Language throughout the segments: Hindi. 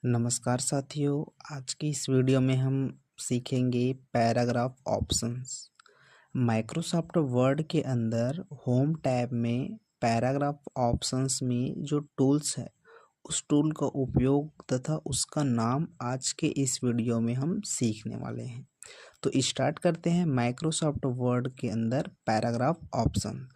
नमस्कार साथियों। आज की इस वीडियो में हम सीखेंगे पैराग्राफ ऑप्शंस। माइक्रोसॉफ्ट वर्ड के अंदर होम टैब में पैराग्राफ ऑप्शंस में जो टूल्स है उस टूल का उपयोग तथा उसका नाम आज के इस वीडियो में हम सीखने वाले हैं। तो स्टार्ट करते हैं माइक्रोसॉफ्ट वर्ड के अंदर पैराग्राफ ऑप्शन।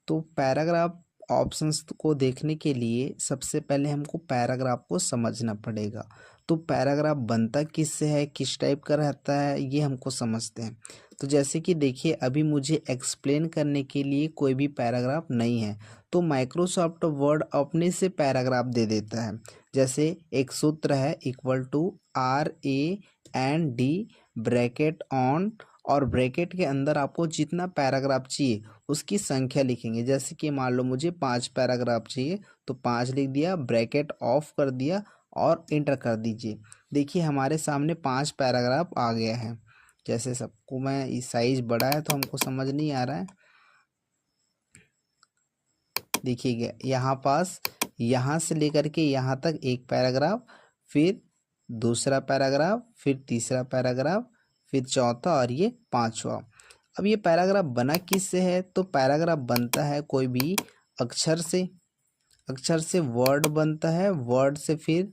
तो पैराग्राफ ऑप्शंस को देखने के लिए सबसे पहले हमको पैराग्राफ को समझना पड़ेगा। तो पैराग्राफ बनता किससे है, किस टाइप का रहता है, ये हमको समझते हैं। तो जैसे कि देखिए, अभी मुझे एक्सप्लेन करने के लिए कोई भी पैराग्राफ नहीं है, तो माइक्रोसॉफ्ट वर्ड अपने से पैराग्राफ दे देता है। जैसे एक सूत्र है equal to RAND bracket on, और ब्रैकेट के अंदर आपको जितना पैराग्राफ चाहिए उसकी संख्या लिखेंगे। जैसे कि मान लो मुझे 5 पैराग्राफ चाहिए, तो 5 लिख दिया, ब्रैकेट ऑफ कर दिया और इंटर कर दीजिए। देखिए हमारे सामने 5 पैराग्राफ आ गया है। जैसे सबको मैं इस साइज बड़ा है तो हमको समझ नहीं आ रहा है। देखिए यहाँ से लेकर के यहाँ तक एक पैराग्राफ, फिर दूसरा पैराग्राफ, फिर तीसरा पैराग्राफ, फिर चौथा और ये पांचवा। अब ये पैराग्राफ बना किससे है? तो पैराग्राफ बनता है कोई भी अक्षर से वर्ड बनता है, वर्ड से फिर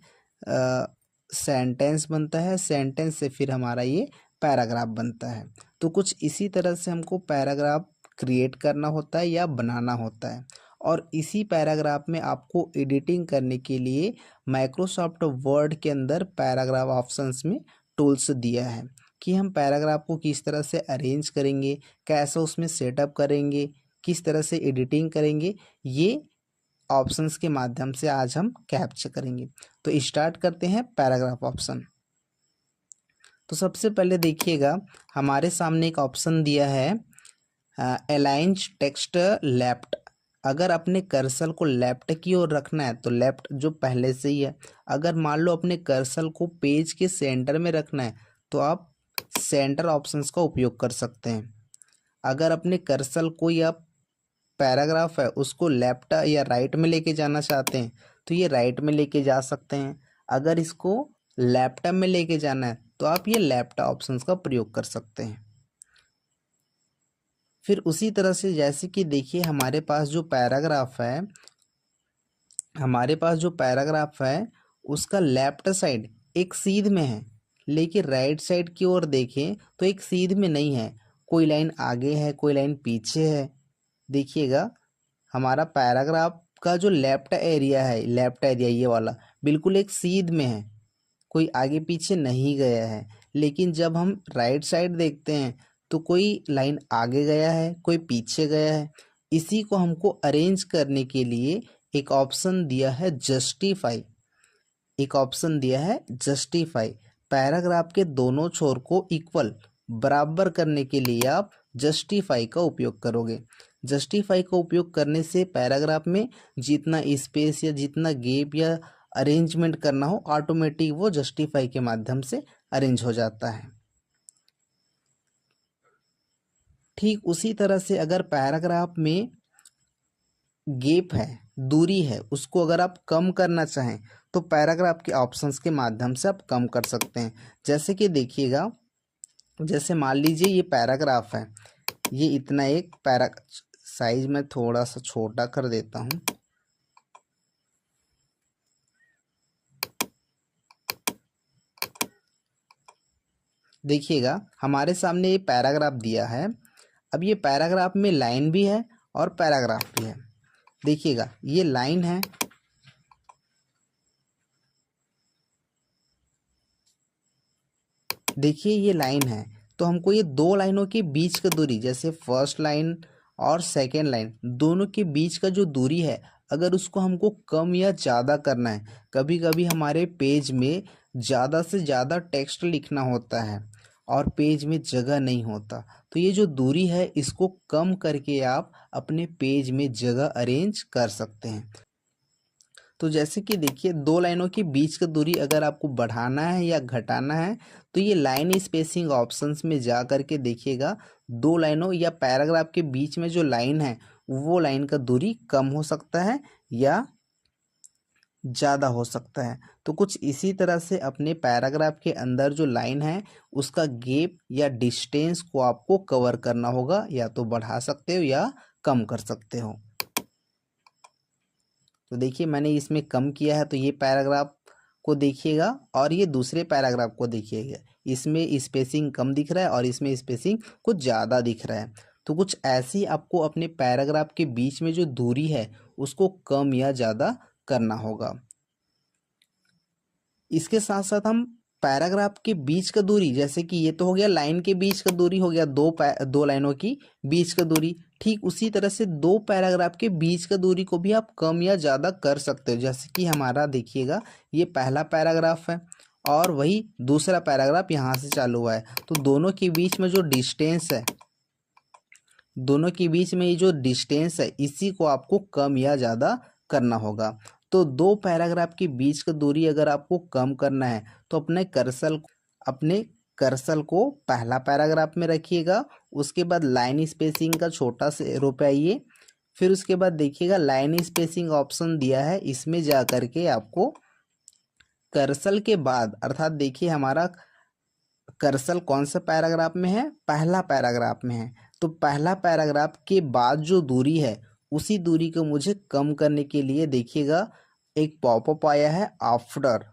सेंटेंस बनता है, सेंटेंस से फिर हमारा ये पैराग्राफ बनता है। तो कुछ इसी तरह से हमको पैराग्राफ क्रिएट करना होता है या बनाना होता है। और इसी पैराग्राफ में आपको एडिटिंग करने के लिए माइक्रोसॉफ्ट वर्ड के अंदर पैराग्राफ ऑप्शंस में टूल्स दिया है कि हम पैराग्राफ को किस तरह से अरेंज करेंगे, कैसे उसमें सेटअप करेंगे, किस तरह से एडिटिंग करेंगे, ये ऑप्शंस के माध्यम से आज हम कैप्चर करेंगे। तो स्टार्ट करते हैं पैराग्राफ ऑप्शन। तो सबसे पहले देखिएगा, हमारे सामने एक ऑप्शन दिया है अलाइन टेक्स्ट लेफ्ट। अगर अपने कर्सर को लेफ्ट की ओर रखना है तो लेफ्ट जो पहले से ही है। अगर मान लो अपने कर्सर को पेज के सेंटर में रखना है तो आप सेंटर ऑप्शंस का उपयोग कर सकते हैं। अगर अपने कर्सर को या पैराग्राफ है उसको लेफ्ट या राइट में लेके जाना चाहते हैं तो ये राइट में लेके जा सकते हैं। अगर इसको लेफ्ट में लेके जाना है तो आप ये लेफ्ट ऑप्शंस का प्रयोग कर सकते हैं। फिर उसी तरह से जैसे कि देखिए हमारे पास जो पैराग्राफ है उसका लेफ्ट साइड एक सीध में है, लेकिन राइट साइड की ओर देखें तो एक सीध में नहीं है, कोई लाइन आगे है, कोई लाइन पीछे है। देखिएगा हमारा पैराग्राफ का जो लेफ्ट एरिया ये वाला बिल्कुल एक सीध में है, कोई आगे पीछे नहीं गया है। लेकिन जब हम राइट साइड देखते हैं तो कोई लाइन आगे गया है, कोई पीछे गया है। इसी को हमको अरेंज करने के लिए एक ऑप्शन दिया है जस्टिफाई। पैराग्राफ के दोनों छोर को इक्वल बराबर करने के लिए आप जस्टिफाई का उपयोग करोगे। जस्टिफाई का उपयोग करने से पैराग्राफ में जितना स्पेस या जितना गैप या अरेंजमेंट करना हो ऑटोमेटिक वो जस्टिफाई के माध्यम से अरेंज हो जाता है। ठीक उसी तरह से अगर पैराग्राफ में गैप है, दूरी है, उसको अगर आप कम करना चाहें तो पैराग्राफ के ऑप्शंस के माध्यम से आप कम कर सकते हैं। जैसे कि देखिएगा, जैसे मान लीजिए ये पैराग्राफ है, ये इतना एक साइज में थोड़ा सा छोटा कर देता हूँ। देखिएगा हमारे सामने ये पैराग्राफ दिया है। अब ये पैराग्राफ में लाइन भी है और पैराग्राफ भी है। देखिएगा ये लाइन है, देखिए ये लाइन है, तो हमको ये दो लाइनों के बीच का दूरी, जैसे फर्स्ट लाइन और सेकेंड लाइन दोनों के बीच का जो दूरी है, अगर उसको हमको कम या ज़्यादा करना है, कभी कभी हमारे पेज में ज़्यादा से ज़्यादा टेक्स्ट लिखना होता है और पेज में जगह नहीं होता, तो ये जो दूरी है इसको कम करके आप अपने पेज में जगह अरेंज कर सकते हैं। तो जैसे कि देखिए दो लाइनों के बीच का दूरी अगर आपको बढ़ाना है या घटाना है तो ये लाइन स्पेसिंग ऑप्शंस में जा करके देखिएगा, दो लाइनों या पैराग्राफ के बीच में जो लाइन है वो लाइन का दूरी कम हो सकता है या ज़्यादा हो सकता है। तो कुछ इसी तरह से अपने पैराग्राफ के अंदर जो लाइन है उसका गैप या डिस्टेंस को आपको कवर करना होगा, या तो बढ़ा सकते हो या कम कर सकते हो। तो देखिए मैंने इसमें कम किया है, तो ये पैराग्राफ को देखिएगा और ये दूसरे पैराग्राफ को देखिएगा, इसमें स्पेसिंग कम दिख रहा है और इसमें स्पेसिंग कुछ ज़्यादा दिख रहा है। तो कुछ ऐसी आपको अपने पैराग्राफ के बीच में जो दूरी है उसको कम या ज़्यादा करना होगा। इसके साथ साथ हम पैराग्राफ के बीच का दूरी, जैसे कि ये तो हो गया लाइन के बीच का दूरी, हो गया दो लाइनों की बीच का दूरी, ठीक उसी तरह से दो पैराग्राफ के बीच का दूरी को भी आप कम या ज़्यादा कर सकते हो। जैसे कि हमारा देखिएगा ये पहला पैराग्राफ है और वही दूसरा पैराग्राफ यहाँ से चालू हुआ है, तो दोनों के बीच में जो डिस्टेंस है, दोनों के बीच में ये जो डिस्टेंस है इसी को आपको कम या ज़्यादा करना होगा। तो दो पैराग्राफ के बीच का दूरी अगर आपको कम करना है तो अपने कर्सर को पहला पैराग्राफ में रखिएगा, उसके बाद लाइन स्पेसिंग का छोटा से रो पे आइए, फिर उसके बाद देखिएगा लाइन स्पेसिंग ऑप्शन दिया है, इसमें जा करके आपको कर्सर के बाद, अर्थात देखिए हमारा कर्सर कौन सा पैराग्राफ में है, पहला पैराग्राफ में है, तो पहला पैराग्राफ के बाद जो दूरी है उसी दूरी को मुझे कम करने के लिए देखिएगा एक पॉपअप आया है आफ्टर।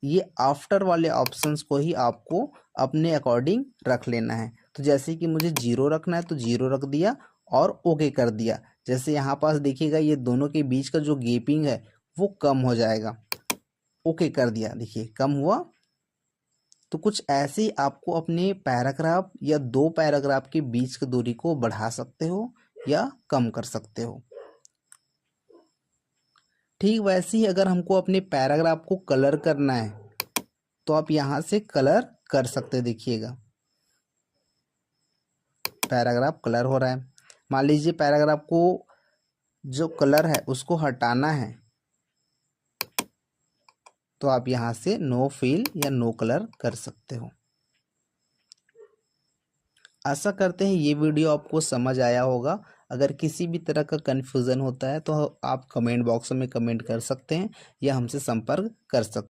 ये आफ्टर वाले ऑप्शंस को ही आपको अपने अकॉर्डिंग रख लेना है। तो जैसे कि मुझे 0 रखना है तो 0 रख दिया और ओके कर दिया। जैसे यहाँ पास देखिएगा ये दोनों के बीच का जो गैपिंग है वो कम हो जाएगा, ओके कर दिया, देखिए कम हुआ। तो कुछ ऐसे ही आपको अपने पैराग्राफ या दो पैराग्राफ के बीच की दूरी को बढ़ा सकते हो या कम कर सकते हो। ठीक वैसे ही अगर हमको अपने पैराग्राफ को कलर करना है तो आप यहाँ से कलर कर सकते, देखिएगा पैराग्राफ कलर हो रहा है। मान लीजिए पैराग्राफ को जो कलर है उसको हटाना है तो आप यहाँ से नो फिल या नो कलर कर सकते हो। आशा करते हैं ये वीडियो आपको समझ आया होगा। अगर किसी भी तरह का कन्फ्यूज़न होता है तो आप कमेंट बॉक्स में कमेंट कर सकते हैं या हमसे संपर्क कर सकते हैं।